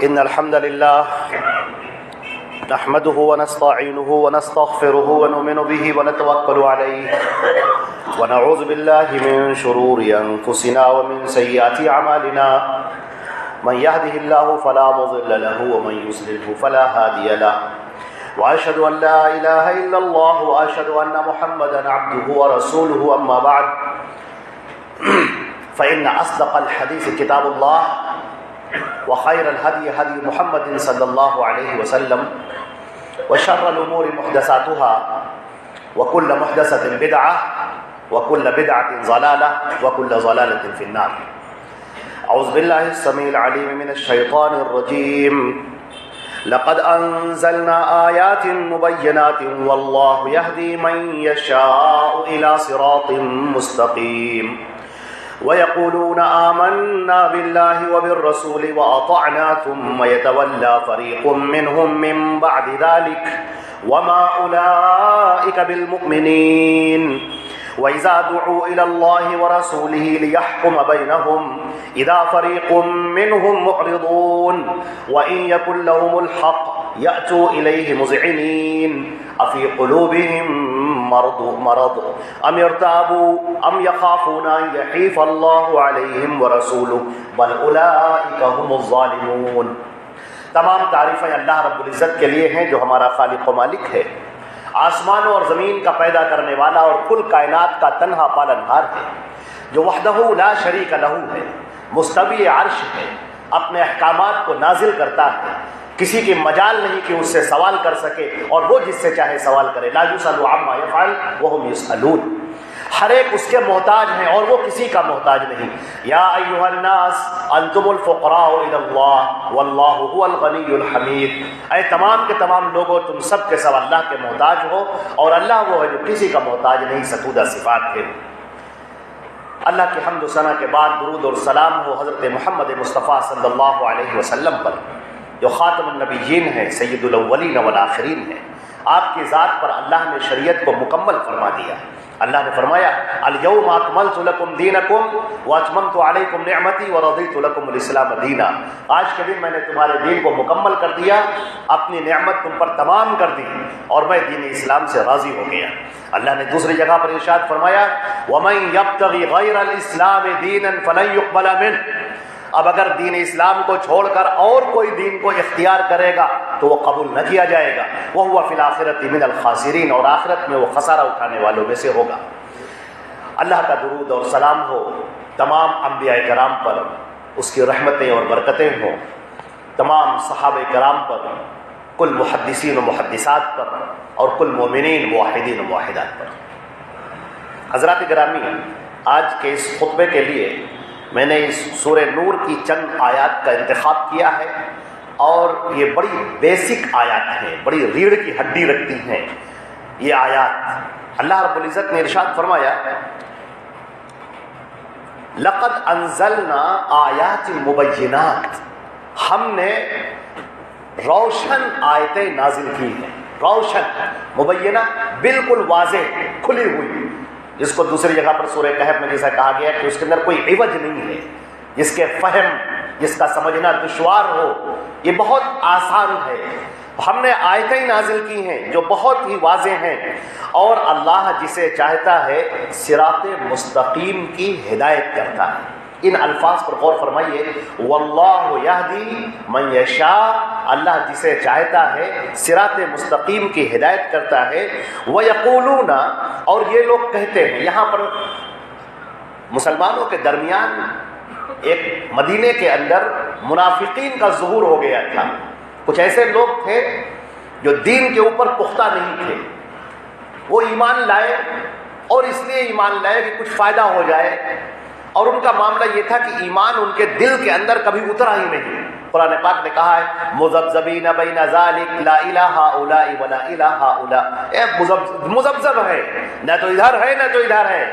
إن الحمد لله نحمده ونستعينه ونستغفره ونؤمن به ونتوكل عليه ونعوذ بالله من شرور أنفسنا ومن سيئات أعمالنا من يهده الله فلا مضل له ومن يضلل فلا هادي له وأشهد أن لا إله إلا الله وأشهد أن محمدا عبده ورسوله أما بعد فإن أصدق الحديث كتاب الله وخير الهدي هدي محمد صلى الله عليه وسلم وشر الأمور محدثاتها وكل محدثة بدعة وكل بدعة ضلالة وكل ضلالة في النار. أعوذ بالله السميع العليم من الشيطان الرجيم. لقد أنزلنا آيات مبينات والله يهدي من يشاء إلى صراط مستقيم ويقولون آمنا بالله وبالرسول وأطعنا ثم يتولى فريق منهم من بعد ذلك وما أولئك بالمؤمنين وإذا دعوا إلى الله ورسوله ليحكم بينهم إذا فريق منهم معرضون وإن يكن لهم الحق يأتوا إليه مذعنين أفي قلوبهم مرض أم ارتابوا أم يخافون أن يحيف الله عليهم ورسوله بل أولئك هم الظالمون. تمام تعریفیں اللہ رب العزت کے لیے ہیں جو ہمارا خالق و مالک ہے، آسمانوں اور زمین کا پیدا کرنے والا اور کل کائنات کا تنہا پالنہار ہے، جو وحدہ لا شریک لہ ہے، مستوی عرش ہے، اپنے احکامات کو نازل کرتا ہے، کسی کی مجال نہیں کہ اس سے سوال کر سکے اور وہ جس سے چاہے سوال کرے. لا یسأل عما یفعل وهم یسألون. ہر ایک اس کے محتاج ہیں اور وہ کسی کا محتاج نہیں. یا ایھا الناس انتم الفقراء الی اللہ واللہ هو الغنی الحمید. اے تمام کے تمام لوگوں، تم سب کے سب اللہ کے محتاج ہو اور اللہ وہ ہے جو کسی کا محتاج نہیں، ستودہ صفات ہے. اللہ کی حمد و ثنا کے بعد درود اور سلام ہو حضرت محمد مصطفیٰ صلی اللہ علیہ وسلم پر، جو خاتم النبیین ہیں، سید الاولین والآخرین ہیں. آپ کی ذات پر اللہ نے شریعت کو مکمل فرما دیا. اللہ نے فرمایا الیوم اکملت لکم دینکم واتممت علیکم نعمتی ورضیت لکم الاسلام دینا. آج کے دن میں نے تمہارے دین کو مکمل کر دیا، اپنی نعمت تم پر تمام کر دی اور میں دین اسلام سے راضی ہو گیا. اللہ نے دوسری جگہ پر ارشاد فرمایا ومن یبتغی غیر الاسلام دینا فلن یقبل منہ. اب اگر دین اسلام کو چھوڑ کر اور کوئی دین کو اختیار کرے گا تو وہ قبول نہ کیا جائے گا. وَهُوَ فِي الْآخِرَةِ مِنَ الْخَاسِرِينَ. اور آخرت میں وہ خسارہ اٹھانے والوں میں سے ہوگا. اللہ کا درود اور سلام ہو تمام انبیاء کرام پر، اس کی رحمتیں اور برکتیں ہوں تمام صحابہ کرام پر، کل محدثین و محدثات پر اور کل مومنین موحدین و موحدات پر. حضرات گرامی، آج کے اس خطبے کے لیے میں نے اس سورہ نور کی چند آیات کا انتخاب کیا ہے، اور یہ بڑی بیسک آیات ہیں، بڑی ریڑھ کی ہڈی رکھتی ہیں یہ آیات. اللہ رب العزت نے ارشاد فرمایا لقد انزلنا آیات مبینات. ہم نے روشن آیتیں نازل کی ہیں. روشن، مبینہ بالکل واضح، کھلی ہوئی، جس کو دوسری جگہ پر سورہ کہف میں جیسا کہا گیا کہ اس کے اندر کوئی عوج نہیں ہے، جس کے فہم، جس کا سمجھنا دشوار ہو، یہ بہت آسان ہے. ہم نے آیتیں نازل کی ہیں جو بہت ہی واضح ہیں، اور اللہ جسے چاہتا ہے صراط مستقیم کی ہدایت کرتا ہے. ان الفاظ پر غور فرمائیے. واللہ یہدی من یشاء. اللہ جسے چاہتا ہے صراط مستقیم کی ہدایت کرتا ہے. وَيَقُولُونَ. اور یہ لوگ کہتے ہیں، یہاں پر مسلمانوں کے درمیان ایک مدینے کے اندر منافقین کا ظہور ہو گیا تھا. کچھ ایسے لوگ تھے جو دین کے اوپر پختہ نہیں تھے. وہ ایمان لائے اور اس لیے ایمان لائے کہ کچھ فائدہ ہو جائے، اور ان کا معاملہ یہ تھا کہ ایمان ان کے دل کے اندر کبھی اترا ہی نہیں. قرآن پاک نے کہا ہے مذبذبین بین ذالک لا الہ ہؤلاء ولا الہ ہؤلاء. مذبذب ہے، نہ تو ادھر ہے نہ تو ادھر ہے.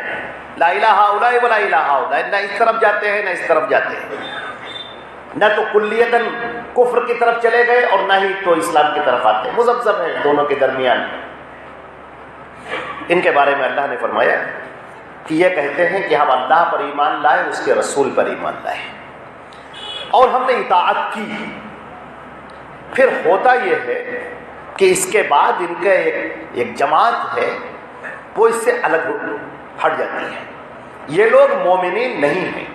لا الہ ہؤلاء ولا الہ ہؤلاء. نہ اس طرف جاتے ہیں نہ اس طرف جاتے ہیں، نہ تو کلیتاً کفر کی طرف چلے گئے اور نہ ہی تو اسلام کی طرف آتے ہیں. مذبذب ہے دونوں کے درمیان. ان کے بارے میں اللہ نے فرمایا کہ یہ کہتے ہیں کہ ہم اللہ پر ایمان لائے، اس کے رسول پر ایمان لائے اور ہم نے اطاعت کی، پھر ہوتا یہ ہے کہ اس کے بعد ان کا ایک جماعت ہے وہ اس سے الگ ہٹ جاتی ہے. یہ لوگ مومنین نہیں ہیں.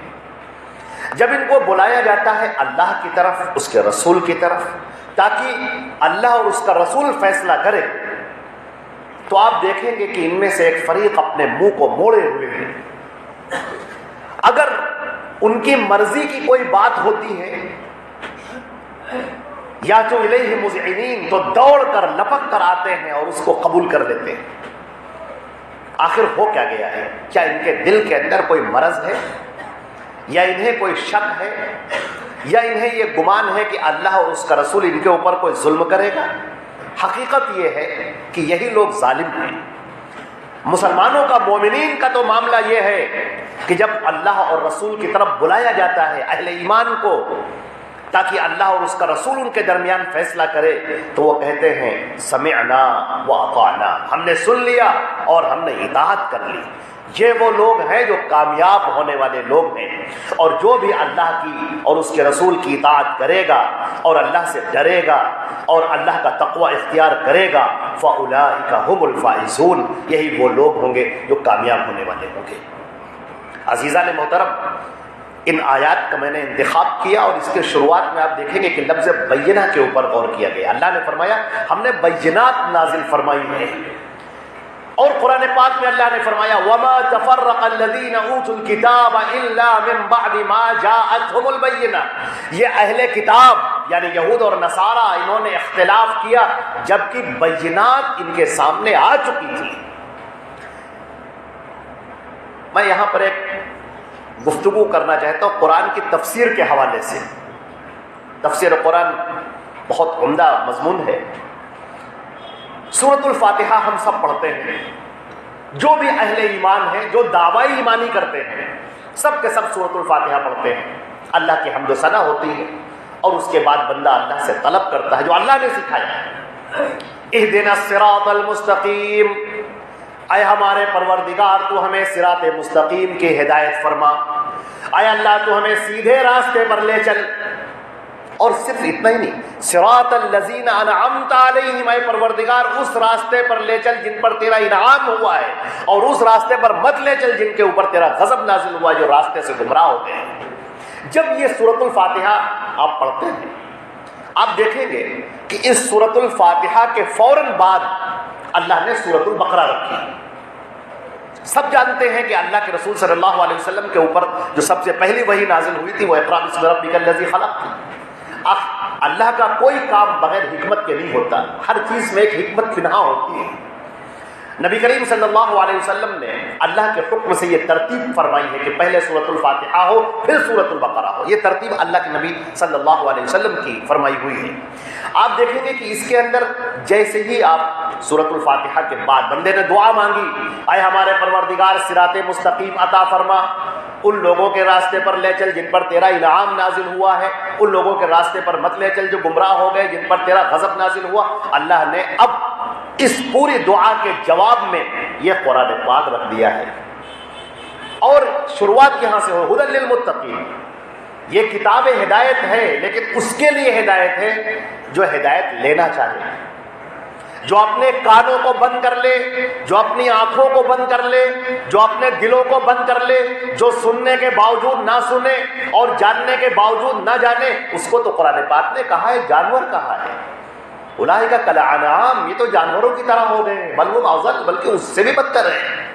جب ان کو بلایا جاتا ہے اللہ کی طرف، اس کے رسول کی طرف، تاکہ اللہ اور اس کا رسول فیصلہ کرے، تو آپ دیکھیں گے کہ ان میں سے ایک فریق اپنے منہ کو موڑے ہوئے ہیں. اگر ان کی مرضی کی کوئی بات ہوتی ہے یا تو الیہ مذعنین، تو دوڑ کر لپک کر آتے ہیں اور اس کو قبول کر لیتے ہیں. آخر ہو کیا گیا ہے؟ کیا ان کے دل کے اندر کوئی مرض ہے، یا انہیں کوئی شک ہے، یا انہیں یہ گمان ہے کہ اللہ اور اس کا رسول ان کے اوپر کوئی ظلم کرے گا؟ حقیقت یہ ہے کہ یہی لوگ ظالم ہیں. مسلمانوں کا، مومنین کا تو معاملہ یہ ہے کہ جب اللہ اور رسول کی طرف بلایا جاتا ہے اہل ایمان کو تاکہ اللہ اور اس کا رسول ان کے درمیان فیصلہ کرے، تو وہ کہتے ہیں سمعنا واطعنا، ہم نے سن لیا اور ہم نے اطاعت کر لی. یہ وہ لوگ ہیں جو کامیاب ہونے والے لوگ ہیں، اور جو بھی اللہ کی اور اس کے رسول کی اطاعت کرے گا اور اللہ سے ڈرے گا اور اللہ کا تقوی اختیار کرے گا، فاولئک هم الفائزون، یہی وہ لوگ ہوں گے جو کامیاب ہونے والے ہوں گے. عزیزان محترم، ان آیات کا میں نے انتخاب کیا اور اس کے شروعات میں آپ دیکھیں گے کہ لفظ بینہ کے اوپر غور کیا گیا. اللہ نے فرمایا ہم نے بینات نازل فرمائی ہیں، اور قرآن پاک میں اللہ نے فرمایا وَمَا تَفَرَّقَ الَّذِينَ أُوتُوا الْكِتَابَ إِلَّا مِن بَعْدِ مَا جَاءَتْهُمُ الْبَيِّنَةُ. یہ اہل کتاب یعنی یہود اور نصارہ، انہوں نے اختلاف کیا جبکہ بینات ان کے سامنے آ چکی تھی. میں یہاں پر ایک گفتگو کرنا چاہتا ہوں قرآن کی تفسیر کے حوالے سے. تفسیر قرآن بہت عمدہ مضمون ہے. سورۃ الفاتحہ ہم سب پڑھتے ہیں، جو بھی اہل ایمان ہیں، جو دعوی ایمانی کرتے ہیں، سب کے سب سورۃ الفاتحہ پڑھتے ہیں. اللہ کی حمد و ثنا ہوتی ہے اور اس کے بعد بندہ اللہ سے طلب کرتا ہے جو اللہ نے سکھایا ہے. اہدنا الصراط المستقیم، اے ہمارے پروردگار تو ہمیں صراط مستقیم کی ہدایت فرما، اے اللہ تو ہمیں سیدھے راستے پر لے چل. اور صرف اتنا ہی نہیں، صراط الذین انعمت علیہم، اے پروردگار اس راستے پر لے چل جن پر تیرا انعام ہوا ہے، اور اس راستے پر مت لے چل جن کے اوپر تیرا غضب نازل ہوا ہے، جو راستے سے گمراہ ہو گئے. جب یہ سورۃ الفاتحہ آپ پڑھتے ہیں، آپ دیکھیں گے کہ اس سورۃ الفاتحہ کے فوراً بعد اللہ نے سورۃ البقرہ رکھی. سب جانتے ہیں کہ اللہ کے رسول صلی اللہ علیہ وسلم کے اوپر جو سب سے پہلی وحی نازل ہوئی تھی وہ اقرأ بسم ربک الذی خلق تھی. اللہ کا کوئی کام بغیر حکمت کے نہیں ہوتا، ہر چیز میں ایک حکمت فنہا ہوتی ہے. نبی کریم صلی اللہ علیہ وسلم نے اللہ کے حکم سے یہ ترتیب فرمائی ہے کہ پہلے سورۃ الفاتحہ ہو پھر سورۃ البقرہ ہو. یہ ترتیب اللہ کے نبی صلی اللہ علیہ وسلم کی فرمائی ہوئی ہے. آپ دیکھیں گے کہ اس کے اندر جیسے ہی آپ سورۃ الفاتحہ کے بعد بندے نے دعا مانگی، اے ہمارے پروردگار صراط مستقیم عطا فرما، ان لوگوں کے راستے پر لے چل جن پر تیرا انعام نازل ہوا ہے، ان لوگوں کے راستے پر مت لے چل جو گمراہ ہو گئے جن پر تیرا غضب نازل ہوا. اللہ نے اب اس پوری دعا کے جواب میں یہ قرآن پاک رکھ دیا ہے، اور شروعات یہاں سے ہو ھدی للمتقین. یہ کتاب ہدایت ہے، لیکن اس کے لیے ہدایت ہے جو ہدایت لینا چاہے، جو اپنے کانوں کو بند کر لے، جو اپنی آنکھوں کو بند کر لے، جو اپنے دلوں کو بند کر لے، جو سننے کے باوجود نہ سنے اور جاننے کے باوجود نہ جانے، اس کو تو قرآن پاک نے کہا ہے جانور کہا ہے. اولئک کالانعام، یہ تو جانوروں کی طرح ہو گئے، بل ہم اضل، بلکہ اس سے بھی بدتر ہیں.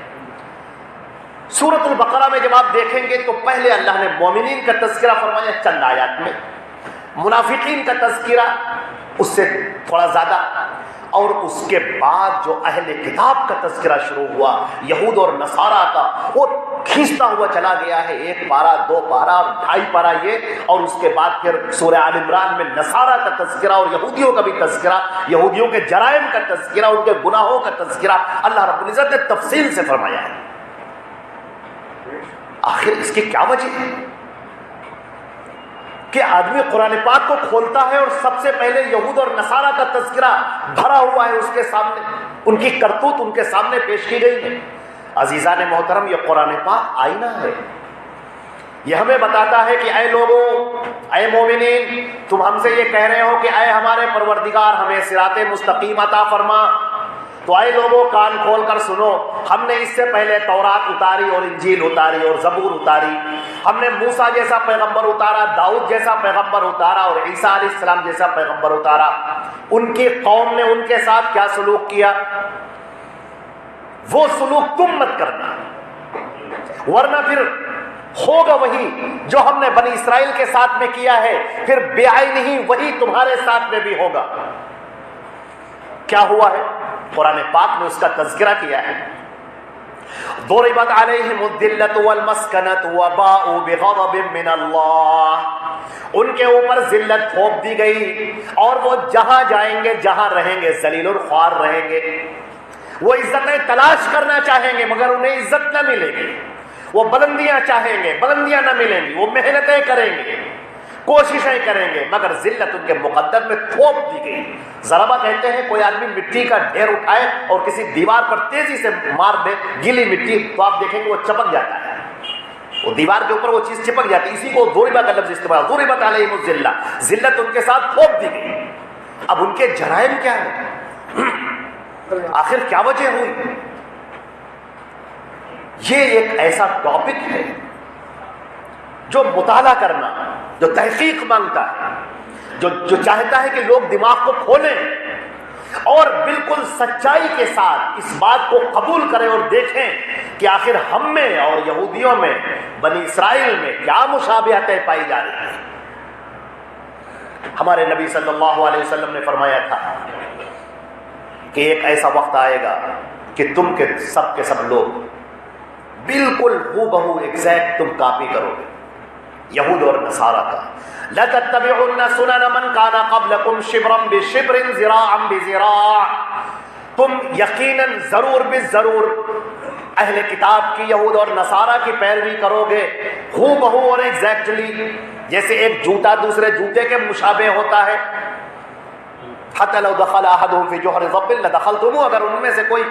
سورۃ البقرہ میں جب آپ دیکھیں گے تو پہلے اللہ نے مومنین کا تذکرہ فرمایا چند آیات میں، منافقین کا تذکرہ اس سے تھوڑا زیادہ، اور اس کے بعد جو اہل کتاب کا تذکرہ شروع ہوا یہود اور نصارہ کا، وہ کھینچتا ہوا چلا گیا ہے، 1 پارہ 2 پارہ اور 2.5 پارہ یہ، اور اس کے بعد پھر سورہ آل عمران میں نصارہ کا تذکرہ اور یہودیوں کا بھی تذکرہ، یہودیوں کے جرائم کا تذکرہ، ان کے گناہوں کا تذکرہ اللہ رب العزت نے تفصیل سے فرمایا ہے. آخر اس کی کیا وجہ ہے کہ آدمی قرآن پاک کو کھولتا ہے اور سب سے پہلے یہود اور نصارہ کا تذکرہ بھرا ہوا ہے اس کے سامنے، ان کی کرتوت ان کے سامنے پیش کی گئی ہے. عزیزان محترم، یہ قرآن پاک آئینہ ہے، یہ ہمیں بتاتا ہے کہ اے لوگوں، اے مومنین، تم ہم سے یہ کہہ رہے ہو کہ اے ہمارے پروردگار ہمیں صراط مستقیم عطا فرما، تو اے لوگوں کان کھول کر سنو، ہم نے اس سے پہلے تورات اتاری اور انجیل اتاری اور زبور اتاری، ہم نے موسیٰ جیسا پیغمبر اتارا، داؤد جیسا پیغمبر اتارا اور عیسیٰ علیہ السلام جیسا پیغمبر اتارا۔ ان کی قوم نے ان کے ساتھ کیا سلوک کیا، وہ سلوک تم مت کرنا، ورنہ پھر ہوگا وہی جو ہم نے بنی اسرائیل کے ساتھ میں کیا ہے، پھر بے عین ہی وہی تمہارے ساتھ میں بھی ہوگا۔ کیا ہوا ہے؟ قرآن پاک نے اس کا تذکرہ کیا ہے۔ ضربت علیہم الذلۃ والمسکنۃ وباءوا بغضب من اللہ، ان کے اوپر ذلت تھوپ دی گئی اور وہ جہاں جائیں گے، جہاں رہیں گے، ذلیل الخوار رہیں گے۔ وہ عزتیں تلاش کرنا چاہیں گے مگر انہیں عزت نہ ملے گی، وہ بلندیاں چاہیں گے، بلندیاں نہ ملیں گی، وہ محنتیں کریں گے، کوششیں کریں گے، مگر ذلت ان کے مقدر میں تھوپ دی گئی۔ ضربہ کہتے ہیں کوئی آدمی مٹی کا ڈھیر اٹھائے اور کسی دیوار پر تیزی سے مار دے گیلی مٹی، تو آپ دیکھیں گے وہ چپک جاتا ہے، وہ دیوار کے اوپر وہ چیز چپک جاتی ہے۔ اسی کو ضربہ کا لفظ استعمال، ضربت علیہم الذلہ، ذلت ان کے ساتھ تھوپ دی گئی۔ اب ان کے جرائم کیا ہیں، آخر کیا وجہ ہوئی؟ یہ ایک ایسا ٹاپک ہے جو مطالعہ کرنا، جو تحقیق مانگتا ہے، جو چاہتا ہے کہ لوگ دماغ کو کھولیں اور بالکل سچائی کے ساتھ اس بات کو قبول کریں اور دیکھیں کہ آخر ہم میں اور یہودیوں میں، بنی اسرائیل میں کیا مشابہتیں پائی جا رہی ہیں۔ ہمارے نبی صلی اللہ علیہ وسلم نے فرمایا تھا کہ ایک ایسا وقت آئے گا کہ تم کے سب لوگ بالکل ہو بہو ایگزیکٹ تم کاپی کرو گے یہود اور نصارہ کا۔ لَتَتَّبِعُنَّ سُنَنَ مَنْ كَانَ قَبْلَكُمْ شِبْرًا بِشِبْرٍ ذِرَاعًا بِذِرَاعٍ، تم یقیناً ضرور بالضرور اہل کتاب کی، یہود اور نصارہ کی پیروی کرو گے، ہو بہو اور ایگزیکٹلی، جیسے ایک جوتا دوسرے جوتے کے مشابہ ہوتا ہے۔ حَتَّى لَوْ دَخَلَ أَحَدُهُمْ فِي جُحْرِ ضَبٍّ لَدَخَلْتُمُوهُ، اگر ان میں سے کوئی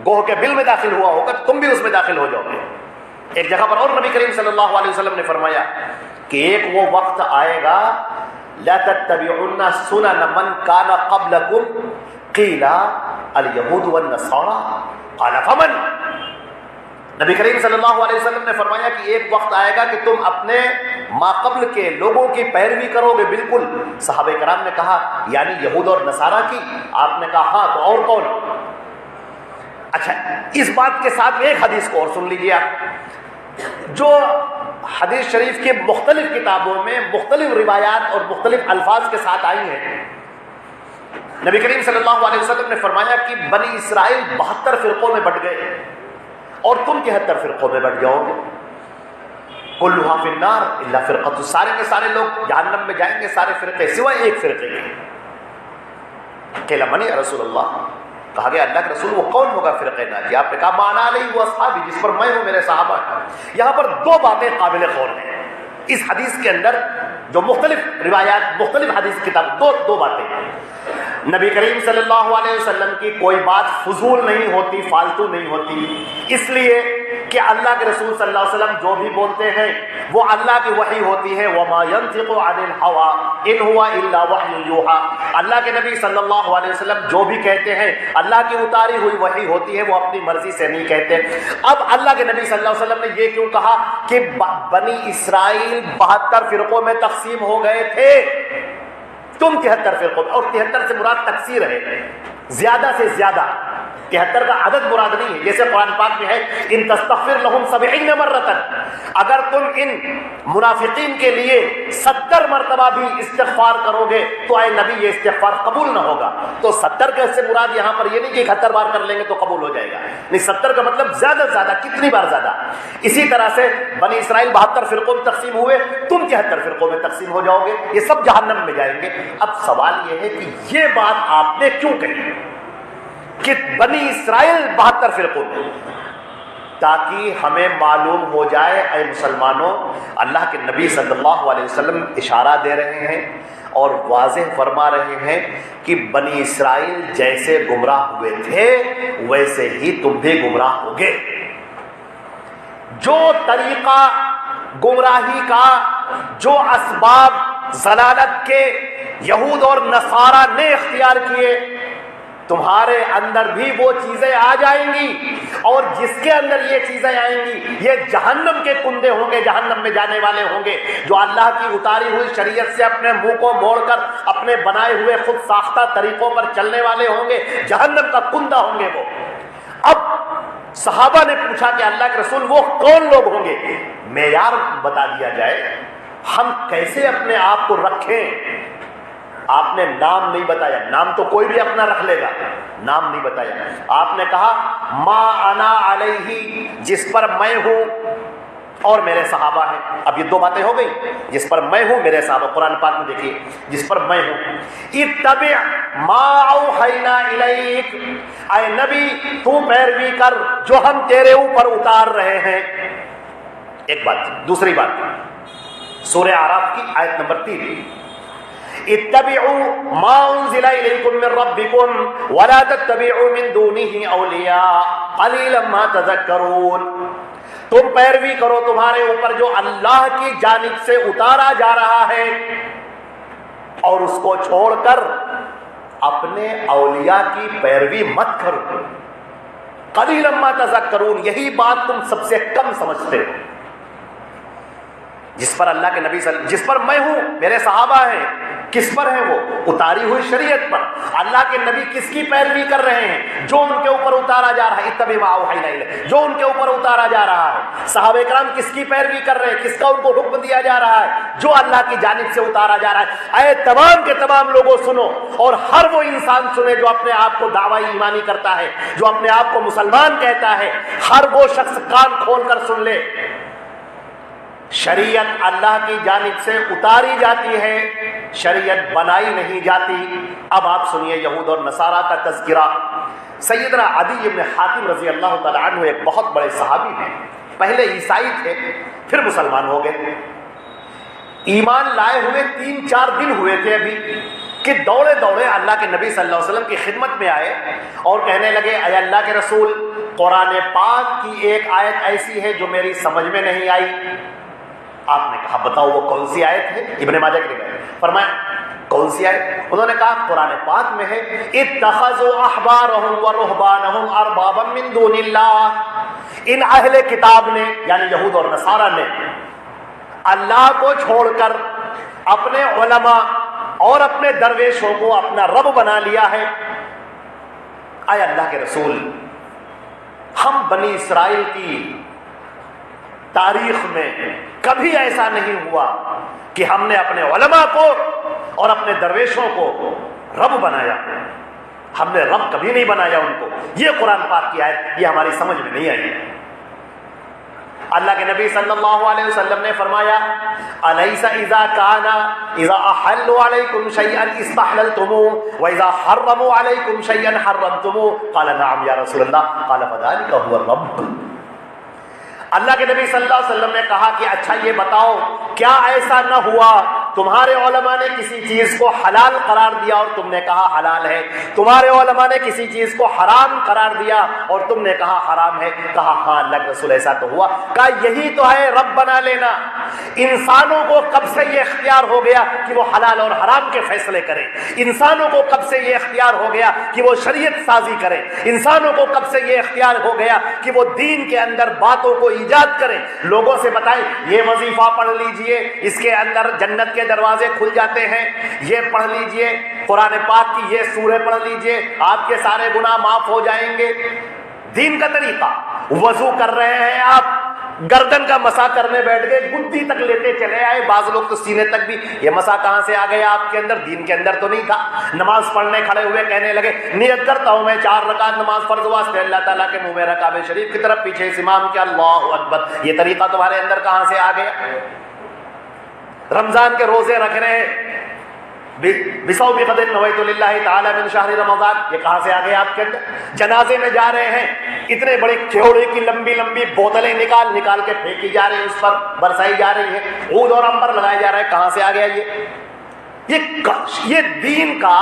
گوہ کے بل میں داخل ہوا ہوگا تم بھی اس میں داخل ہو جاؤ گے۔ ایک جگہ پر اور نبی کریم صلی اللہ علیہ وسلم نے فرمایا کہ ایک وہ وقت آئے گا لَتَتَّبِعُنَّ سُنَنَ مَنْ كَانَ قَبْلَكُمْ قِيلَ الْيَهُودُ وَالنَّصَارَىٰ قَالَ فَمَنْ، نبی کریم صلی اللہ علیہ وسلم نے فرمایا کہ ایک وقت آئے گا کہ تم اپنے ماقبل کے لوگوں کی پیروی کرو گے بالکل۔ صحابہ کرام نے کہا یعنی یہود اور نصارہ کی؟ آپ نے کہا ہاں، تو اور کون؟ اچھا، اس بات کے ساتھ ایک حدیث کو اور سن لیجیے آپ، جو حدیث شریف کی مختلف کتابوں میں مختلف روایات اور مختلف الفاظ کے ساتھ آئی ہیں۔ نبی کریم صلی اللہ علیہ وسلم نے فرمایا کہ بنی اسرائیل 72 فرقوں میں بٹ گئے اور تم 73 فرقوں میں بٹ جاؤ گے۔ کلھا فی النار الا فرقۃ، سارے کے سارے لوگ جہنم میں جائیں گے، سارے فرقے سوائے ایک فرقے کے۔ قیل من یا رسول اللہ، کہا گیا اللہ کے رسول وہ کون ہوگا فرقہ ناجی؟ آپ نے کہا ما انا علیہ واصحابی، جس پر میں ہوں میرے صحابہ ہیں۔ یہاں پر دو باتیں قابل غور ہیں اس حدیث کے اندر، جو مختلف روایات مختلف حدیث کتاب، دو باتیں ہیں۔ نبی کریم صلی اللہ علیہ وسلم کی کوئی بات فضول نہیں ہوتی، فالتو نہیں ہوتی، اس لیے کہ اللہ کے رسول صلی اللہ علیہ وسلم جو بھی بولتے ہیں وہ اللہ کی وحی ہوتی ہے۔ وما ينطق عن الهوى ان هو الا وحی یوحى، اللہ کے نبی صلی اللہ علیہ وسلم جو بھی کہتے ہیں اللہ کی اتاری ہوئی وحی ہوتی ہے، وہ اپنی مرضی سے نہیں کہتے۔ اب اللہ کے نبی صلی اللہ علیہ وسلم نے یہ کیوں کہا کہ بنی اسرائیل 72 فرقوں میں تقسیم ہو گئے تھے، تم 73 فرقوں میں، اور 73 سے مراد تکثیر ہے، زیادہ سے زیادہ۔ 73 کا عدد مراد نہیں ہے، جیسے قرآن پاک میں ہے ان تستغفر لهم 70 مرۃ، اگر تم ان منافقین کے لیے 70 مرتبہ بھی استغفار کرو گے تو اے نبی یہ استغفار قبول نہ ہوگا۔ تو 70 سے مراد یہاں پر یہ نہیں کہ 71 بار کر لیں گے تو قبول ہو جائے گا، نہیں، 70 کا مطلب زیادہ سے زیادہ، کتنی بار زیادہ۔ اسی طرح سے بنی اسرائیل 72 فرقوں میں تقسیم ہوئے، تم 73 فرقوں میں تقسیم ہو جاؤ گے، یہ سب جہنم میں جائیں گے۔ اب سوال یہ ہے کہ یہ بات آپ نے کیوں کہی کہ بنی اسرائیل 72 فرقوں میں؟ تاکہ ہمیں معلوم ہو جائے اے مسلمانوں، اللہ کے نبی صلی اللہ علیہ وسلم اشارہ دے رہے ہیں اور واضح فرما رہے ہیں کہ بنی اسرائیل جیسے گمراہ ہوئے تھے ویسے ہی تم بھی گمراہ ہوگے۔ جو طریقہ گمراہی کا، جو اسباب ضلالت کے یہود اور نصارہ نے اختیار کیے، تمہارے اندر بھی وہ چیزیں آ جائیں گی، اور جس کے اندر یہ چیزیں آئیں گی یہ جہنم کے کندے ہوں گے، جہنم میں جانے والے ہوں گے، جو اللہ کی اتاری ہوئی شریعت سے اپنے منہ کو موڑ کر اپنے بنائے ہوئے خود ساختہ طریقوں پر چلنے والے ہوں گے، جہنم کا کندہ ہوں گے وہ۔ اب صحابہ نے پوچھا کہ اللہ کے رسول وہ کون لوگ ہوں گے؟ معیار بتا دیا جائے، ہم کیسے اپنے آپ کو رکھیں؟ آپ نے نام نہیں بتایا، نام تو کوئی بھی اپنا رکھ لے گا، نام نہیں بتایا۔ آپ نے کہا ما انا علیہ، جس پر میں ہوں اور میرے صحابہ ہیں۔ اب یہ دو باتیں ہو گئی، جس پر میں ہوں، میرے صحابہ، قرآن پاک میں دیکھیے، جس پر میں ہوں۔ اتبع ما اوحینا الیک، اے نبی تو پیروی کر جو ہم تیرے اوپر اتار رہے ہیں۔ ایک بات۔ دوسری بات، سورہ اعراف کی آیت نمبر 3، اتبعوا ما انزل الیکم من ربکم ولا تتبعوا من دونه اولیاء قلیلا ما تذکرون۔ تم پیروی کرو تمہارے اوپر جو اللہ کی جانب سے اتارا جا رہا ہے، اور اس کو چھوڑ کر اپنے اولیاء کی پیروی مت کرو۔ قلیلا ما تذکرون، یہی بات تم سب سے کم سمجھتے ہو۔ جس پر اللہ کے نبی جس پر میں ہوں، میرے صحابہ ہیں، کس پر ہیں وہ؟ اتاری ہوئی شریعت پر۔ اللہ کے نبی کس کی پیروی کر رہے ہیں؟ جو ان کے اوپر اتارا جا رہا ہے، اتبع ما اوحینا الیک، جو ان کے اوپر اتارا جا رہا ہے۔ صحابہ کرام کس کی پیروی کر رہے ہیں؟ کس کا ان کو حکم دیا جا رہا ہے؟ جو اللہ کی جانب سے اتارا جا رہا ہے۔ اے تمام کے تمام لوگوں سنو، اور ہر وہ انسان سنے جو اپنے آپ کو دعوی ایمانی کرتا ہے، جو اپنے آپ کو مسلمان کہتا ہے، ہر وہ شخص کان کھول کر سن لے، شریعت اللہ کی جانب سے اتاری جاتی ہے، شریعت بنائی نہیں جاتی۔ اب آپ سنیے یہود اور نصارہ کا تذکرہ۔ سیدنا عدی بن حاتم رضی اللہ تعالیٰ عنہ ایک بہت بڑے صحابی ہیں، پہلے عیسائی تھے پھر مسلمان ہو گئے۔ ایمان لائے ہوئے 3-4 دن ہوئے تھے ابھی کہ دوڑے دوڑے اللہ کے نبی صلی اللہ علیہ وسلم کی خدمت میں آئے اور کہنے لگے اے اللہ کے رسول، قرآن پاک کی ایک آیت ایسی ہے جو میری سمجھ میں نہیں آئی۔ آپ نے کہا بتاؤ وہ کون سی آیت ہے؟ ابن ماجہ کی روایت۔ فرمایا کون سی آیت؟ انہوں نے کہا قرآن پاک میں ہے اتخذوا احبارهم ورهبانهم اربابا من دون اللہ۔ ان اہل کتاب نے، یعنی یہود اور نصارہ نے، اللہ کو چھوڑ کر اپنے علماء اور اپنے درویشوں کو اپنا رب بنا لیا ہے۔ اے اللہ کے رسول، ہم بنی اسرائیل کی تاریخ میں کبھی ایسا نہیں ہوا کہ ہم نے اپنے علماء کو اور اپنے درویشوں کو رب بنایا، ہم نے رب کبھی نہیں بنایا ان کو۔ یہ قرآن پاک کی آیت یہ ہماری سمجھ میں نہیں آئی۔ اللہ کے نبی صلی اللہ علیہ وسلم نے فرمایا الیس اذا کان اذا احلوا علیکم شیئا استحللتموه واذا حرموا علیکم شیئا حرمتموه قال نعم یا رسول اللہ قال فذلك هو الرب۔ اللہ کے نبی صلی اللہ علیہ وسلم نے کہا کہ اچھا یہ بتاؤ، کیا ایسا نہ ہوا تمہارے علماء نے کسی چیز کو حلال قرار دیا اور تم نے کہا حلال ہے، تمہارے علماء نے کسی چیز کو حرام قرار دیا اور تم نے کہا حرام ہے؟ کہا ہاں اللہ کے رسول ایسا تو ہوا۔ کہا یہی تو ہے رب بنا لینا۔ انسانوں کو کب سے یہ اختیار ہو گیا کہ وہ حلال اور حرام کے فیصلے کریں؟ انسانوں کو کب سے یہ اختیار ہو گیا کہ وہ شریعت سازی کریں؟ انسانوں کو کب سے یہ اختیار ہو گیا کہ وہ دین کے اندر باتوں کو ایجاد کریں، لوگوں سے بتائیں یہ وظیفہ پڑھ لیجئے، اس کے اندر جنت کے دروازے کھل جاتے ہیں، یہ پڑھ لیجئے، قرآن پاک کی یہ سورہ پڑھ لیجئے، آپ کے سارے گناہ معاف ہو جائیں گے۔ دین کا طریقہ، وضو کر رہے ہیں آپ، گردن کا مسا کرنے بیٹھ گئے، گدی تک لیتے چلے آئے، بعض لوگ تو سینے تک بھی۔ یہ مسا کہاں سے آ گیا آپ کے اندر؟ دین کے اندر تو نہیں تھا۔ نماز پڑھنے کھڑے ہوئے کہنے لگے نیت کرتا ہوں میں 4 رکعت نماز فرض واسطے اللہ تعالیٰ کے منہ میں کعبہ شریف کی طرف پیچھے اس امام کے اللہ اکبر۔ یہ طریقہ تمہارے اندر کہاں سے آ گیا؟ رمضان کے روزے رکھ رہے ہیں، بصوم قد نویت للہ تعالی من شہر رمضان، یہ کہاں سے آ گیا آپ کے اندر؟ جنازے میں جا رہے ہیں، اتنے بڑے کھیوڑے کی لمبی لمبی بوتلیں نکال کے پھینکی جا رہی ہیں، اس پر برسائی جا رہی ہے، عود اور عنبر لگائے جا رہے ہیں، کہاں سے آ گیا یہ؟ یہ دین کا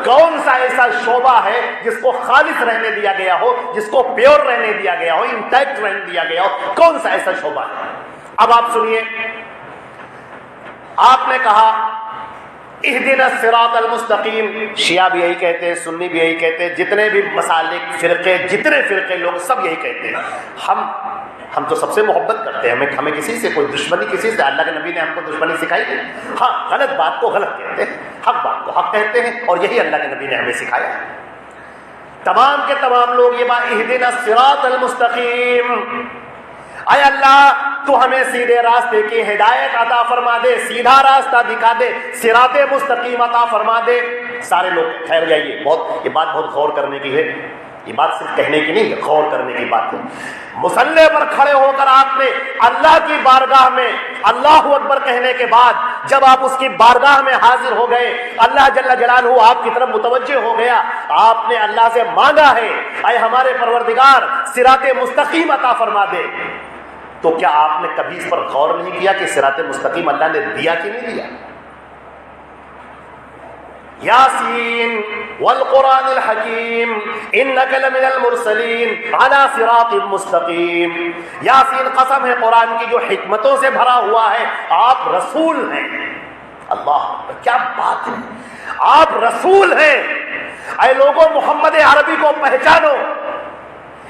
کون سا ایسا شعبہ ہے جس کو خالص رہنے دیا گیا ہو، جس کو پیور رہنے دیا گیا ہو، انٹیکٹ رہنے دیا گیا ہو؟ کون سا ایسا شعبہ ہے؟ اب آپ سنیے، آپ نے کہا اہدنا الصراط المستقیم، شیعہ بھی یہی کہتے ہیں، سنی بھی یہی کہتے ہیں، جتنے بھی مسالک فرقے، جتنے فرقے لوگ سب یہی کہتے ہیں۔ ہم تو سب سے محبت کرتے ہیں، ہمیں کسی سے کوئی دشمنی، کسی سے اللہ کے نبی نے ہم کو دشمنی سکھائی ہے؟ ہاں، غلط بات کو غلط کہتے ہیں، حق بات کو حق کہتے ہیں، اور یہی اللہ کے نبی نے ہمیں سکھایا ہے۔ تمام کے تمام لوگ یہ بات اہدنا الصراط المستقیم، اے اللہ تو ہمیں سیدھے راستے کی ہدایت عطا فرما دے، سیدھا راستہ دکھا دے، صراط مستقیم عطا فرما دے۔ سارے لوگ ٹھہر جائیے، یہ بات بہت غور کرنے کی ہے، یہ بات صرف کہنے کی نہیں ہے، غور کرنے کی بات ہے۔ مصلی پر کھڑے ہو کر آپ نے اللہ کی بارگاہ میں اللہ اکبر کہنے کے بعد جب آپ اس کی بارگاہ میں حاضر ہو گئے، اللہ جل جلالہ آپ کی طرف متوجہ ہو گیا، آپ نے اللہ سے مانگا ہے اے ہمارے پروردگار صراط مستقیم عطا فرما دے، تو کیا آپ نے کبھی اس پر غور نہیں کیا کہ صراط مستقیم اللہ نے دیا کہ نہیں دیا؟ یاسین والقرآن الحکیم انک لمن المرسلین علی صراط مستقیم، یاسین قسم ہے قرآن کی جو حکمتوں سے بھرا ہوا ہے، آپ رسول ہیں۔ اللہ کیا بات ہے، آپ رسول ہیں۔ اے لوگوں محمد عربی کو پہچانو،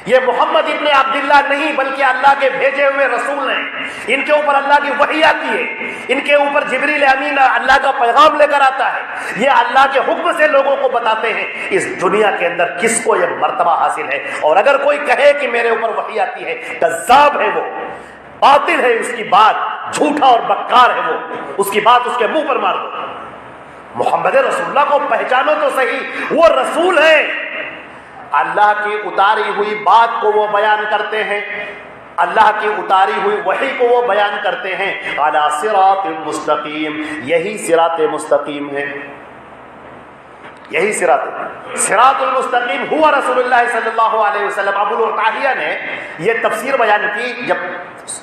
یہ محمد ابن عبداللہ نہیں بلکہ اللہ کے بھیجے ہوئے رسول ہیں، ان کے اوپر اللہ کی وحی آتی ہے، ان کے اوپر جبریل امین اللہ کا پیغام لے کر آتا ہے، یہ اللہ کے حکم سے لوگوں کو بتاتے ہیں۔ اس دنیا کے اندر کس کو یہ مرتبہ حاصل ہے؟ اور اگر کوئی کہے کہ میرے اوپر وحی آتی ہے، کذاب ہے، وہ باطل ہے، اس کی بات جھوٹا اور بکار ہے، وہ اس کی بات اس کے منہ پر مار دو۔ محمد رسول اللہ کو پہچانو تو صحیح، وہ رسول ہے، اللہ کی اتاری ہوئی بات کو وہ بیان کرتے ہیں، اللہ کی اتاری ہوئی وحی کو وہ بیان کرتے ہیں۔ علی صراط مستقیم، یہی صراط مستقیم ہے، یہی صراط المستقیم ہوا رسول اللہ صلی اللہ علیہ وسلم۔ ابو العتاہیہ نے یہ تفسیر بیان کی، جب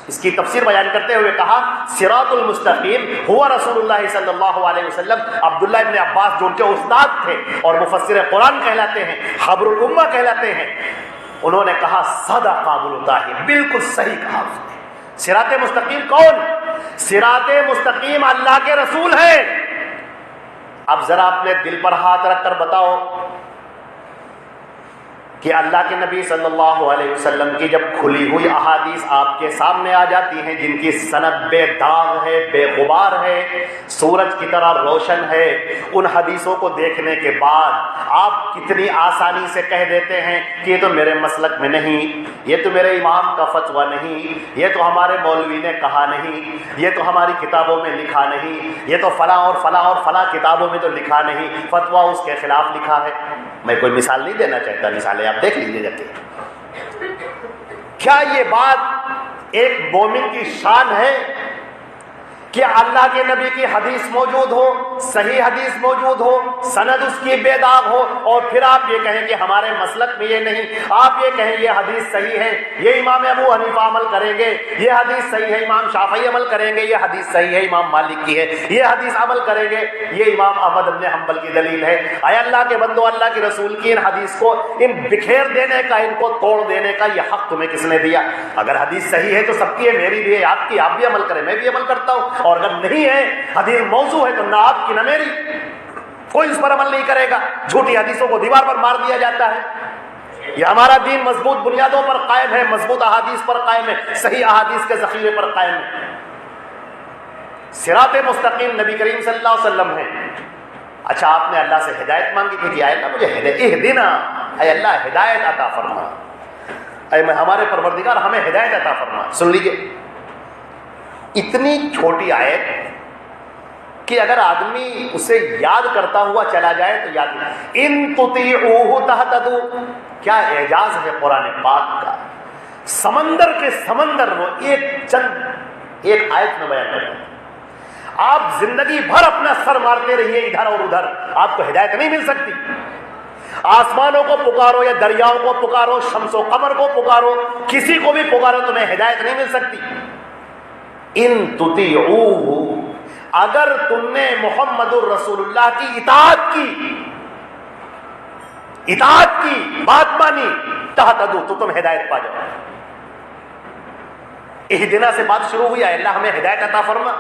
اس کی تفسیر بیان کرتے ہوئے کہا صراط المستقیم ہوا رسول اللہ صلی اللہ علیہ وسلم، عبداللہ ابن عباس جو ان کے استاد تھے اور مفسر قرآن کہلاتے ہیں، حبر الامہ کہلاتے ہیں، انہوں نے کہا صدق ابو العتاہیہ، بالکل صحیح کہا اس نے۔ صراط مستقیم کون؟ صراط مستقیم اللہ کے رسول ہیں۔ اب ذرا اپنے دل پر ہاتھ رکھ کر بتاؤ کہ اللہ کے نبی صلی اللہ علیہ وسلم کی جب کھلی ہوئی احادیث آپ کے سامنے آ جاتی ہیں، جن کی سند بے داغ ہے، بے غبار ہے، سورج کی طرح روشن ہے، ان حدیثوں کو دیکھنے کے بعد آپ کتنی آسانی سے کہہ دیتے ہیں کہ یہ تو میرے مسلک میں نہیں، یہ تو میرے امام کا فتویٰ نہیں، یہ تو ہمارے مولوی نے کہا نہیں، یہ تو ہماری کتابوں میں لکھا نہیں، یہ تو فلاں اور فلاں اور فلاں کتابوں میں تو لکھا نہیں، فتویٰ اس کے خلاف لکھا ہے۔ میں کوئی مثال نہیں دینا چاہتا، مثالیں آپ دیکھ لیجیے جا کے۔ کیا یہ بات ایک مومن کی شان ہے کہ اللہ کے نبی کی حدیث موجود ہو، صحیح حدیث موجود ہو، سند اس کی بے داغ ہو، اور پھر آپ یہ کہیں کہ ہمارے مسلک میں یہ نہیں، آپ یہ کہیں یہ حدیث صحیح ہے، یہ امام ابو حنیفہ عمل کریں گے، یہ حدیث صحیح ہے، امام شافعی عمل کریں گے، یہ حدیث صحیح ہے، امام مالک کی ہے، یہ حدیث عمل کریں گے، یہ امام احمد بن حنبل کی دلیل ہے۔ اے اللہ کے بندو، اللہ کے رسول کی ان حدیث کو ان بکھیر دینے کا، ان کو توڑ دینے کا یہ حق تمہیں کس نے دیا؟ اگر حدیث صحیح ہے تو سب کی ہے، میری بھی ہے، آپ کی، آپ بھی عمل کریں، میں بھی عمل کرتا ہوں، اور اگر نہیں ہے، حدیث موضوع ہے، تو نہ آپ کی نہ میری، کوئی اس پر عمل نہیں کرے گا۔ جھوٹی حدیثوں کو دیوار پر مار دیا جاتا ہے۔ یہ ہمارا دین مضبوط بنیادوں پر قائم ہے، مضبوط احادیث پر قائم ہے، صحیح احادیث کے ذخیرے پر قائم ہے۔ صراط مستقیم نبی کریم صلی اللہ علیہ وسلم ہے۔ اچھا، آپ نے اللہ سے ہدایت مانگی تھی کہ اے اللہ مجھے اہدنا، اے اللہ ہدایت عطا فرما، اے ہمارے پروردگار ہمیں ہدایت عطا فرما۔ سن لیجیے، اتنی چھوٹی آیت کہ اگر آدمی اسے یاد کرتا ہوا چلا جائے تو یاد نہیں۔ ان تطیعوہ تہتدوا، کیا اعجاز ہے قرآن پاک کا، سمندر کے سمندر وہ ایک آیت میں بیان کرتے ہیں۔ آپ زندگی بھر اپنا سر مارتے رہیے ادھر اور ادھر، آپ کو ہدایت نہیں مل سکتی۔ آسمانوں کو پکارو یا دریاؤں کو پکارو، شمس و قمر کو پکارو، کسی کو بھی پکارو، تمہیں ہدایت نہیں مل سکتی۔ ان تطیعوہ اگر تم نے محمد الرسول اللہ کی اطاعت کی بات مانی تہتدوا تو تم ہدایت پا جاؤ. اہدنا سے بات شروع ہوئی ہے، اللہ ہمیں ہدایت عطا فرما.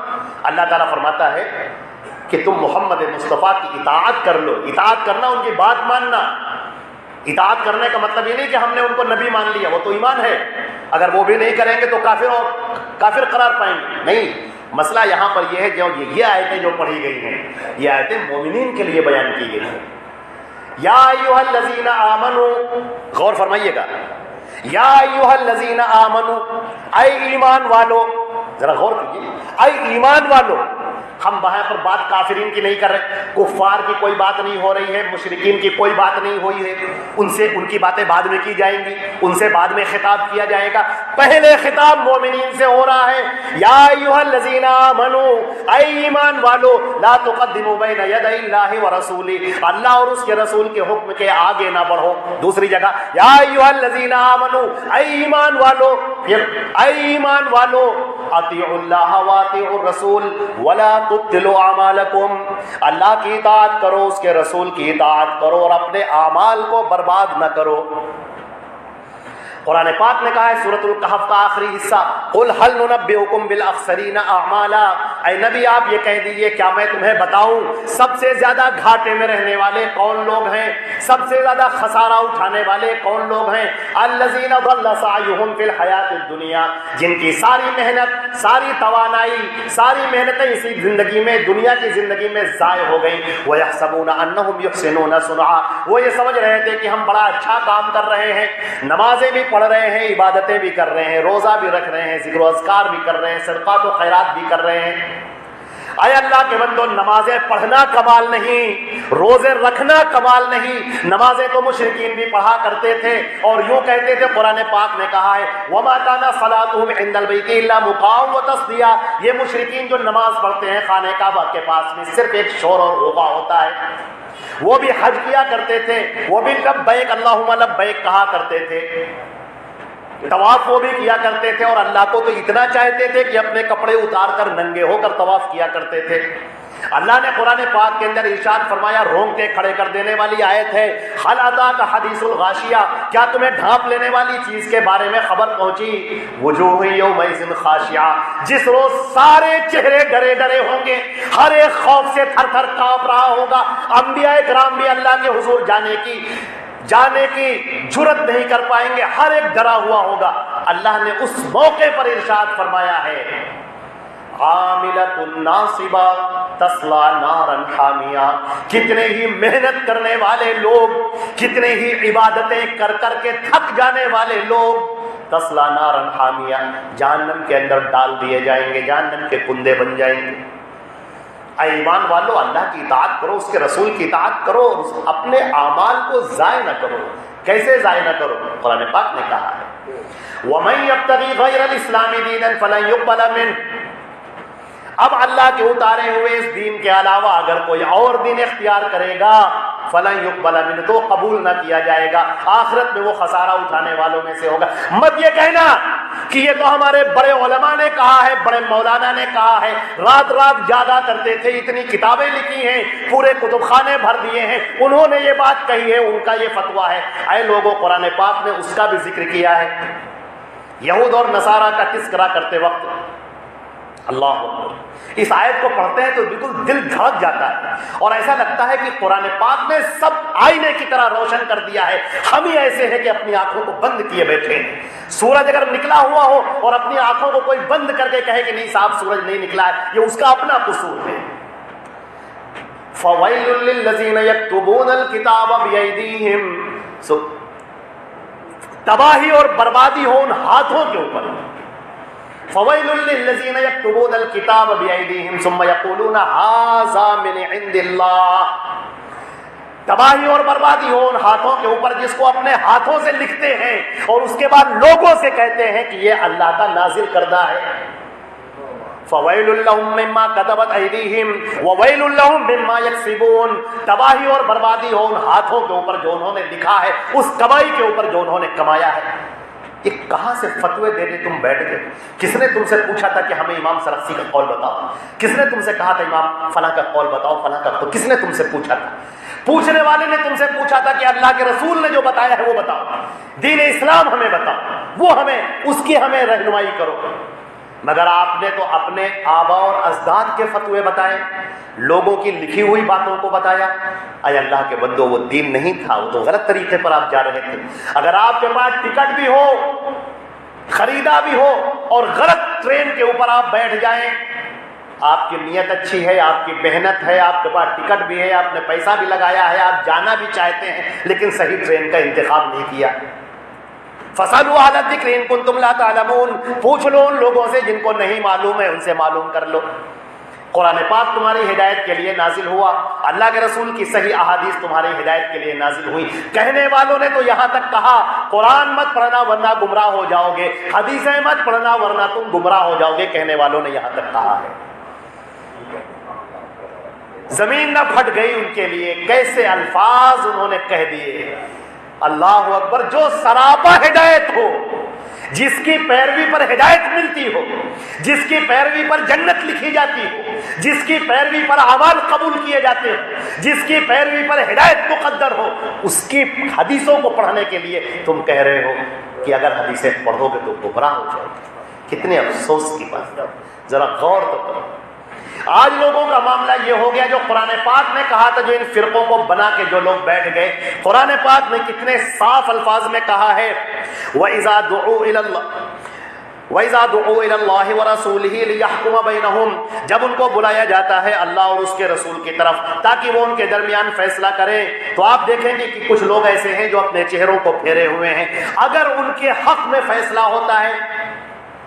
اللہ تعالیٰ فرماتا ہے کہ تم محمد مصطفیٰ کی اطاعت کر لو. اطاعت کرنا ان کی بات ماننا. اطاعت کرنے کا مطلب یہ نہیں کہ ہم نے ان کو نبی مان لیا، وہ تو ایمان ہے، اگر وہ بھی نہیں کریں گے تو کافر قرار پائیں گے. نہیں، مسئلہ یہاں پر یہ ہے جو یہ آیتیں جو پڑھی گئی ہیں، یہ آیتیں مومنین کے لیے بیان کی گئی ہیں. یا ایھا الذین آمنوا، غور فرمائیے گا، یا ایھا الذین آمنوا، اے ایمان والو، ذرا غور کیجیے، اے ایمان والو. ہم وہاں پر بات کافرین کی نہیں کر رہے، کفار کی کوئی بات نہیں ہو رہی ہے، مشرکین کی کوئی بات نہیں ہوئی ہے. ان کی باتیں بعد میں کی جائیں گی، ان سے بعد میں خطاب کیا جائے گا. پہلے خطاب مومنین سے ہو رہا ہے. یا ایھا الذین آمنوا، اے ایمان والو، لا تقدموا بین یدی اللہ ورسولہ، اللہ اور اس کے رسول کے حکم کے آگے نہ بڑھو. دوسری جگہ یا ایھا الذین آمنوا، اے ایمان والو، پھر اے ایمان والو اطیعوا اللہ واطیعوا الرسول ولا تبطلوا اعمالکم، اللہ کی اطاعت کرو، اس کے رسول کی اطاعت کرو اور اپنے اعمال کو برباد نہ کرو. قرآن پاک نے کہا ہے سورۃ الکہف کا آخری حصہ، قل هل ننبئکم بالاخسرین اعمالا، اے نبی آپ یہ کہہ دیجئے کیا میں تمہیں بتاؤں سب سے زیادہ گھاٹے میں رہنے والے کون لوگ ہیں، سب سے زیادہ خسارہ اٹھانے والے کون لوگ ہیں. الذین ضل سعیہم فی الحیاۃ الدنیا، جن کی ساری محنت، ساری توانائی، ساری محنتیں اسی زندگی میں، دنیا کی زندگی میں ضائع ہو گئیں. ویحسبون انہم یحسنون صنعا، وہ یہ سمجھ رہے تھے کہ ہم بڑا اچھا کام کر رہے ہیں، نمازیں بھی پڑھ رہے ہیں، عبادتیں بھی کر رہے ہیں، روزہ بھی رکھ رہے ہیں، ذکر و اذکار بھی کر رہے ہیں، صدقات و خیرات بھی کر رہے ہیں. اے اللہ کے بندو، نمازیں پڑھنا کمال نہیں، روزے رکھنا کمال نہیں. نمازیں تو مشرکین بھی پڑھا کرتے تھے اور یوں کہتے تھے. قرآن پاک نے کہا ہے وَمَا كَانَ صَلَاتُهُمْ عِندَ الْبَيْتِ إِلَّا مُقَامًا وَتَصْدِيًا، یہ مشرکین جو نماز پڑھتے ہیں خانہ کعبہ کے پاس میں صرف ایک شور اور غوغا ہوتا ہے. وہ بھی حج کیا کرتے تھے، وہ بھی لبیک اللہم لبیک کہا کرتے تھے، طواف وہ بھی کیا کرتے تھے اور اللہ کو تو اتنا چاہتے تھے کہ اپنے کپڑے اتار کر ننگے ہو کر طواف کیا کرتے تھے. اللہ نے قرآن پاک کے اندر ارشاد فرمایا، رونگٹے کھڑے کر دینے والی آیت ہے، هل أتاك حدیث الغاشیہ، کیا تمہیں ڈھانپ لینے والی چیز کے بارے میں خبر پہنچی. وجوہ یومئذ خاشعہ، جس روز سارے چہرے ڈرے ڈرے ہوں گے، ہر ایک خوف سے تھر تھر کانپ رہا ہوگا. انبیاء کرام بھی اللہ کے حضور جانے کی جرت نہیں کر پائیں گے، ہر ایک ڈرا ہوا ہوگا. اللہ نے اس موقع پر ارشاد فرمایا ہے عاملۃ ناصبہ تصلی نارا حامیہ، کتنے ہی محنت کرنے والے لوگ، کتنے ہی عبادتیں کر کر کے تھک جانے والے لوگ، تصلی نارا حامیہ، جہنم کے اندر ڈال دیے جائیں گے، جہنم کے کندے بن جائیں گے. اے ایمان والو، اللہ کی اطاعت کرو، اس کے رسول کی اطاعت کرو اور اپنے اعمال کو ضائع نہ کرو. کیسے ضائع نہ کرو؟ قرآن پاک نے کہا ہے وَمَن يَبْتَغِي غَيْرَ الْإِسْلَامِ دِينًا فَلَن يُقْبَلَ مِنْهُ، اب اللہ کے اتارے ہوئے اس دین کے علاوہ اگر کوئی اور دین اختیار کرے گا فَلَن يُقْبَلَ مِنْهُ، تو قبول نہ کیا جائے گا، آخرت میں وہ خسارہ اٹھانے والوں میں سے ہوگا. مت یہ کہنا کہ یہ تو ہمارے بڑے علماء نے کہا ہے، بڑے مولانا نے کہا ہے، رات رات جاگا کرتے تھے، اتنی کتابیں لکھی ہیں، پورے کتب خانے بھر دیے ہیں، انہوں نے یہ بات کہی ہے، ان کا یہ فتویٰ ہے. اے لوگوں، قرآن پاک نے اس کا بھی ذکر کیا ہے. یہود اور نصارہ کا تذکرہ کرتے وقت اللہ اکبر، اس آیت کو پڑھتے ہیں تو بالکل دل دھڑک جاتا ہے اور ایسا لگتا ہے کہ قرآن پاک نے سب آئینے کی طرح روشن کر دیا ہے. ہم ہی ایسے ہیں کہ اپنی آنکھوں کو بند کیے بیٹھے ہیں. سورج اگر نکلا ہوا ہو اور اپنی آنکھوں کو کوئی بند کر کے کہے کہ نہیں صاحب سورج نہیں نکلا ہے، یہ اس کا اپنا قصور ہے. فَوَيْلٌ لِّلَّذِينَ يَكْتُبُونَ الْكِتَابَ بِأَيْدِيهِمْ، تباہی اور بربادی ہو ان ہاتھوں کے اوپر. فَوَيْلٌ لِّلَّذِينَ يَكْتُبُونَ الْكِتَابَ بِأَيْدِيهِمْ ثُمَّ يَقُولُونَ هَٰذَا مِنْ عِندِ اللَّهِ، تباہی اور بربادی ہو ان ہاتھوں کے اوپر جس کو اپنے ہاتھوں سے لکھتے ہیں اور اس کے بعد لوگوں سے کہتے ہیں کہ یہ اللہ کا نازل کردہ ہے. فَوَيْلٌ لَّهُم مِّمَّا كَتَبَتْ أَيْدِيهِمْ وَوَيْلٌ لَّهُم مِّمَّا يَكْسِبُونَ، تباہی اور بربادی ہو ان ہاتھوں کے اوپر جو انہوں نے لکھا ہے، اس کمائی کے اوپر جو انہوں نے کمایا ہے. یہ کہاں سے فتوے دینے تم بیٹھ گئے؟ کس نے تم سے پوچھا تھا کہ ہمیں امام سرخسی کا قول بتاؤ؟ کس نے تم سے کہا تھا امام فلاں کا قول بتاؤ، فلاں کا قول؟ کس نے تم سے پوچھا تھا؟ پوچھنے والے نے تم سے پوچھا تھا کہ اللہ کے رسول نے جو بتایا ہے وہ بتاؤ، دین اسلام ہمیں بتاؤ، وہ ہمیں اس کی ہمیں رہنمائی کرو۔ مگر آپ نے تو اپنے آباء اور اجداد کے فتوے بتائے، لوگوں کی لکھی ہوئی باتوں کو بتایا۔ اے اللہ کے بندو، وہ دین نہیں تھا، وہ تو غلط طریقے پر آپ جا رہے تھے۔ اگر آپ کے پاس ٹکٹ بھی ہو، خریدا بھی ہو، اور غلط ٹرین کے اوپر آپ بیٹھ جائیں، آپ کی نیت اچھی ہے، آپ کی محنت ہے، آپ کے پاس ٹکٹ بھی ہے، آپ نے پیسہ بھی لگایا ہے، آپ جانا بھی چاہتے ہیں، لیکن صحیح ٹرین کا انتخاب نہیں کیا۔ فَاسْأَلُوا أَهْلَ الذِّكْرِ إِن كُنتُمْ لَا تَعْلَمُونَ، پوچھ لو ان لوگوں سے جن کو نہیں معلوم ہے، ان سے معلوم کر لو۔ قرآن پاک تمہاری ہدایت کے لیے نازل ہوا، اللہ کے رسول کی صحیح احادیث تمہاری ہدایت کے لیے نازل ہوئی۔ کہنے والوں نے تو یہاں تک کہا قرآن مت پڑھنا ورنہ گمراہ ہو جاؤ گے، حدیثیں مت پڑھنا ورنہ تم گمراہ ہو جاؤ گے، کہنے والوں نے یہاں تک کہا ہے۔ زمین نہ پھٹ گئی ان کے لیے، کیسے الفاظ انہوں نے کہہ دیے۔ اللہ اکبر، جو سراپا ہدایت ہو، جس کی پیروی پر ہدایت ملتی ہو، جس کی پیروی پر جنت لکھی جاتی ہو، جس کی پیروی پر اعمال قبول کیے جاتے ہو، جس کی پیروی پر ہدایت مقدر ہو، اس کی حدیثوں کو پڑھنے کے لیے تم کہہ رہے ہو کہ اگر حدیثیں پڑھو گے تو گمراہ ہو جاؤ گے۔ کتنے افسوس کی بات ہے، ذرا غور تو کرو۔ آج لوگوں کا معاملہ یہ ہو گیا، جو قرآن پاک نے کہا تھا، جو ان فرقوں کو بنا کے جو لوگ بیٹھ گئے، قرآن پاک نے کتنے صاف الفاظ میں کہا ہے، وَإِذَا دُعُوا إِلَى اللَّهِ وَرَسُولِهِ لِيَحْكُمَ بَيْنَهُمْ، جب ان کو بلایا جاتا ہے اللہ اور اس کے رسول کی طرف تاکہ وہ ان کے درمیان فیصلہ کریں، تو آپ دیکھیں گے کہ کچھ لوگ ایسے ہیں جو اپنے چہروں کو پھیرے ہوئے ہیں۔ اگر ان کے حق میں فیصلہ ہوتا ہے،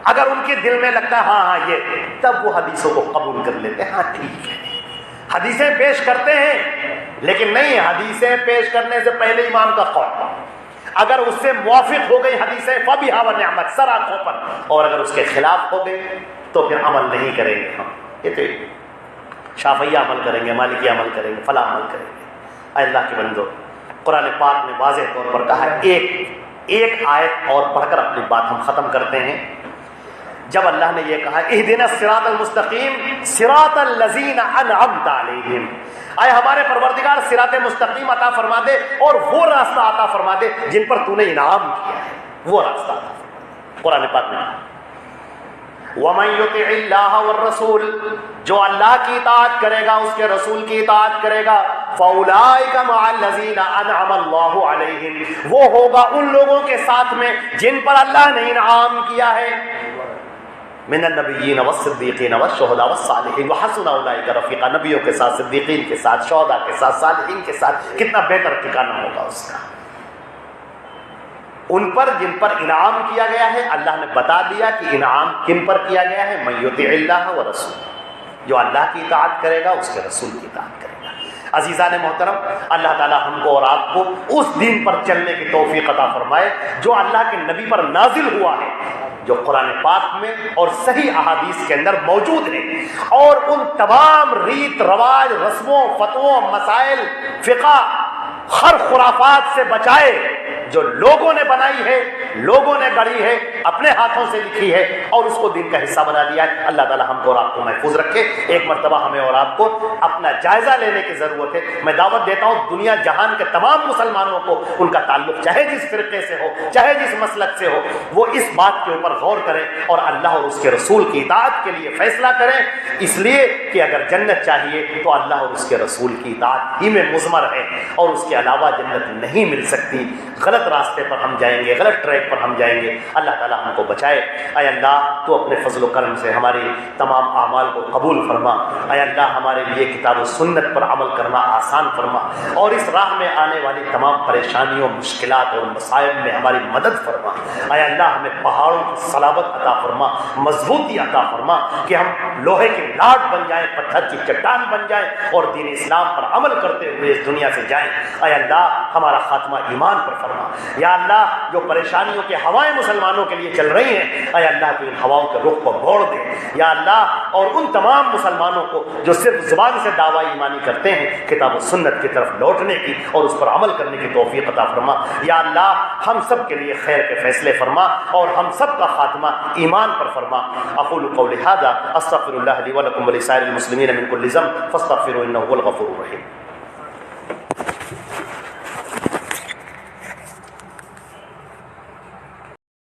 اگر ان کے دل میں لگتا ہے ہاں یہ، تب وہ حدیثوں کو قبول کر لیتے ہیں، ہاں ٹھیک ہے، حدیثیں پیش کرتے ہیں، لیکن نہیں، حدیثیں پیش کرنے سے پہلے امام کا قول، اگر اس سے موافق ہو گئی حدیثیں فبہا ونعمت، سر آنکھوں پر، اور اگر اس کے خلاف ہو گئی تو پھر عمل نہیں کریں گے ہم، یہ تو شافعی عمل کریں گے، مالکی عمل کریں گے، فلاں عمل کریں گے۔ اے اللہ کے بندو، قرآن پاک نے واضح طور پر کہا ہے، ایک آیت اور پڑھ کر اپنی بات ہم ختم کرتے ہیں۔ جب اللہ نے یہ کہا اہدنا الصراط المستقیم صراط الذین انعمت علیہم، اے ہمارے پروردگار صراط مستقیم عطا فرما دے اور وہ راستہ عطا فرما دے جن پر تو نے انعام کیا ہے، وہ راستہ عطا فرما دے۔ قرآن پاک میں وَمَن يُطِعِ اللَّهَ وَالرَّسُولَ، جو اللہ کی اطاعت کرے گا، اس کے رسول کی اطاعت کرے گا، فَأُولَٰئِكَ مَعَ الَّذِينَ أَنْعَمَ اللَّهُ عَلَيْهِمْ، وہ ہوگا ان لوگوں کے ساتھ میں جن پر اللہ نے انعام کیا ہے، من النبیین والصدیقین والشہداء والصالحین وحسن اولئک رفیقا، نبیوں کے ساتھ، صدیقین کے ساتھ، شہداء کے ساتھ، صالحین کے ساتھ، کتنا بہتر ٹھکانہ ہوگا اس کا۔ ان پر جن پر انعام کیا گیا ہے، اللہ نے بتا دیا کہ انعام کن پر کیا گیا ہے، من یطع اللہ ورسولہ، جو اللہ کی اطاعت کرے گا اس کے رسول کی اطاعت کرے گا۔ عزیزان محترم، اللہ تعالی ہم کو اور آپ کو اس دین پر چلنے کی توفیق عطا فرمائے جو اللہ کے نبی پر نازل ہوا ہے، جو قرآن پاک میں اور صحیح احادیث کے اندر موجود ہے، اور ان تمام ریت رواج، رسموں، فتووں، مسائل، فقہ، ہر خرافات سے بچائے جو لوگوں نے بنائی ہے، لوگوں نے گڑھی ہے، اپنے ہاتھوں سے لکھی ہے اور اس کو دین کا حصہ بنا دیا ہے۔ اللہ تعالی ہم کو اور آپ کو محفوظ رکھے۔ ایک مرتبہ ہمیں اور آپ کو اپنا جائزہ لینے کی ضرورت ہے۔ میں دعوت دیتا ہوں دنیا جہان کے تمام مسلمانوں کو، ان کا تعلق چاہے جس فرقے سے ہو، چاہے جس مسلک سے ہو، وہ اس بات کے اوپر غور کریں اور اللہ اور اس کے رسول کی اطاعت کے لیے فیصلہ کریں، اس لیے کہ اگر جنت چاہیے تو اللہ اور اس کے رسول کی اطاعت ہی میں مضمر ہے، اور اس کے علاوہ جنت نہیں مل سکتی۔ غلط راستے پر ہم جائیں گے، غلط ٹریک پر ہم جائیں گے، اللہ تعالی ہم کو بچائے۔ اے اللہ، تو اپنے فضل و کرم سے ہماری تمام اعمال کو قبول فرما۔ اے اللہ، ہمارے لیے کتاب و سنت پر عمل کرنا آسان فرما، اور اس راہ میں آنے والی تمام پریشانیوں، مشکلات اور مصائب میں ہماری مدد فرما۔ اے اللہ، ہمیں پہاڑوں کی صلابت عطا فرما، مضبوطی عطا فرما کہ ہم لوہے کے لاٹ بن جائیں، پتھر کی چٹان بن جائیں اور دین اسلام پر عمل کرتے ہوئے اس دنیا سے جائیں۔ اے اللہ، ہمارا خاتمہ ایمان پر فرما۔ فرما۔ یا اللہ جو پریشانیوں کے ہوائیں مسلمانوں کے لیے چل رہی ہیں، اے اللہ تو ان ہواؤں کے رخ کو موڑ دے یا اللہ، اور ان تمام مسلمانوں کو جو صرف زبان سے دعویٰ ایمانی کرتے ہیں کتاب و سنت کی طرف لوٹنے کی اور اس پر عمل کرنے کی توفیق عطا فرما۔ یا اللہ ہم سب کے لیے خیر کے فیصلے فرما اور ہم سب کا خاتمہ ایمان پر فرما۔ اقول قولی ھذا استغفر اللہ لی ولکم ولسائر المسلمین من کل ذنب فاستغفروہ انہ هو الغفور الرحیم۔